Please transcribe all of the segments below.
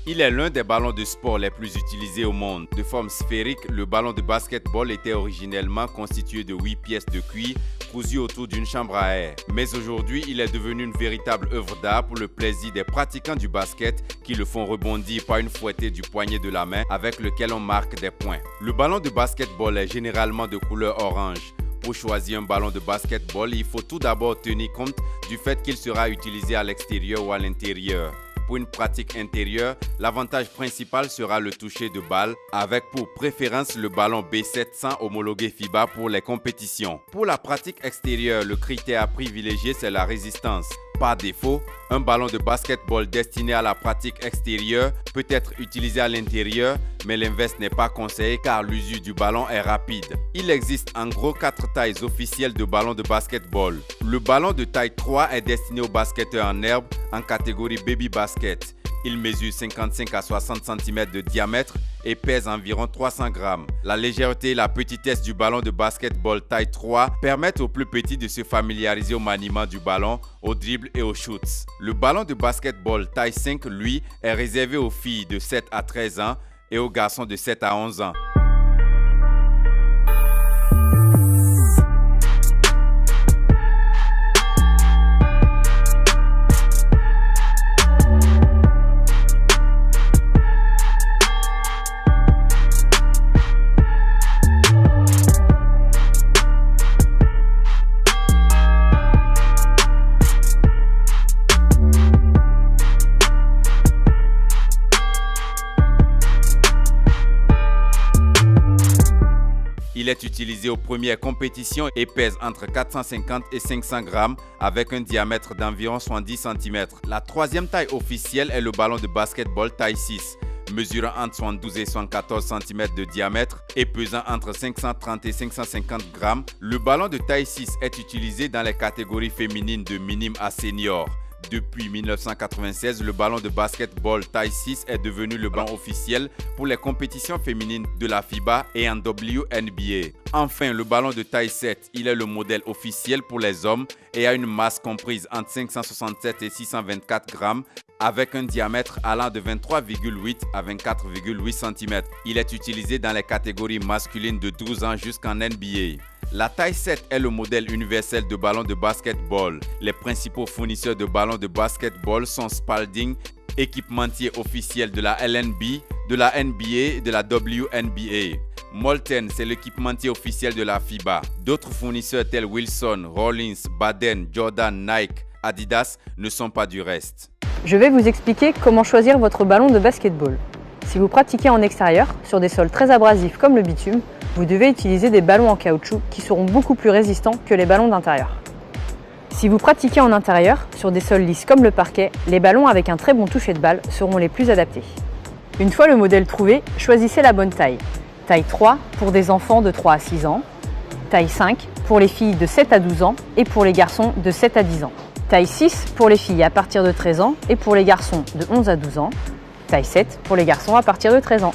Il est l'un des ballons de sport les plus utilisés au monde. De forme sphérique, le ballon de basketball était originellement constitué de 8 pièces de cuir cousues autour d'une chambre à air. Mais aujourd'hui, il est devenu une véritable œuvre d'art pour le plaisir des pratiquants du basket qui le font rebondir par une fouettée du poignet de la main avec lequel on marque des points. Le ballon de basketball est généralement de couleur orange. Pour choisir un ballon de basketball, il faut tout d'abord tenir compte du fait qu'il sera utilisé à l'extérieur ou à l'intérieur. Pour une pratique intérieure, l'avantage principal sera le toucher de balle, avec pour préférence le ballon B700 homologué FIBA pour les compétitions. Pour la pratique extérieure, le critère à privilégier, c'est la résistance. Par défaut, un ballon de basketball destiné à la pratique extérieure peut être utilisé à l'intérieur, mais l'inverse n'est pas conseillé car l'usure du ballon est rapide. Il existe en gros 4 tailles officielles de ballons de basketball. Le ballon de taille 3 est destiné aux basketteurs en herbe en catégorie baby basket. Il mesure 55 à 60 cm de diamètre et pèse environ 300 grammes. La légèreté et la petitesse du ballon de basketball taille 3 permettent aux plus petits de se familiariser au maniement du ballon, au dribble et aux shoots. Le ballon de basketball taille 5, lui, est réservé aux filles de 7 à 13 ans et aux garçons de 7 à 11 ans. Il est utilisé aux premières compétitions et pèse entre 450 et 500 grammes avec un diamètre d'environ 70 cm. La troisième taille officielle est le ballon de basketball taille 6, mesurant entre 72 et 74 cm de diamètre et pesant entre 530 et 550 grammes. Le ballon de taille 6 est utilisé dans les catégories féminines de minime à senior. Depuis 1996, le ballon de basketball taille 6 est devenu le ballon officiel pour les compétitions féminines de la FIBA et en WNBA. Enfin, le ballon de taille 7, il est le modèle officiel pour les hommes et a une masse comprise entre 567 et 624 grammes avec un diamètre allant de 23,8 à 24,8 cm. Il est utilisé dans les catégories masculines de 12 ans jusqu'en NBA. La taille 7 est le modèle universel de ballon de basketball. Les principaux fournisseurs de ballons de basketball sont Spalding, équipementier officiel de la LNB, de la NBA et de la WNBA. Molten, c'est l'équipementier officiel de la FIBA. D'autres fournisseurs tels Wilson, Rollins, Baden, Jordan, Nike, Adidas ne sont pas du reste. Je vais vous expliquer comment choisir votre ballon de basketball. Si vous pratiquez en extérieur, sur des sols très abrasifs comme le bitume, vous devez utiliser des ballons en caoutchouc qui seront beaucoup plus résistants que les ballons d'intérieur. Si vous pratiquez en intérieur, sur des sols lisses comme le parquet, les ballons avec un très bon toucher de balle seront les plus adaptés. Une fois le modèle trouvé, choisissez la bonne taille. Taille 3 pour des enfants de 3 à 6 ans, taille 5 pour les filles de 7 à 12 ans et pour les garçons de 7 à 10 ans, taille 6 pour les filles à partir de 13 ans et pour les garçons de 11 à 12 ans, taille 7 pour les garçons à partir de 13 ans.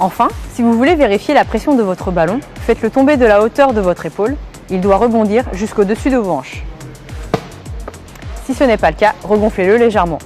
Enfin, si vous voulez vérifier la pression de votre ballon, faites-le tomber de la hauteur de votre épaule. Il doit rebondir jusqu'au-dessus de vos hanches. Si ce n'est pas le cas, regonflez-le légèrement.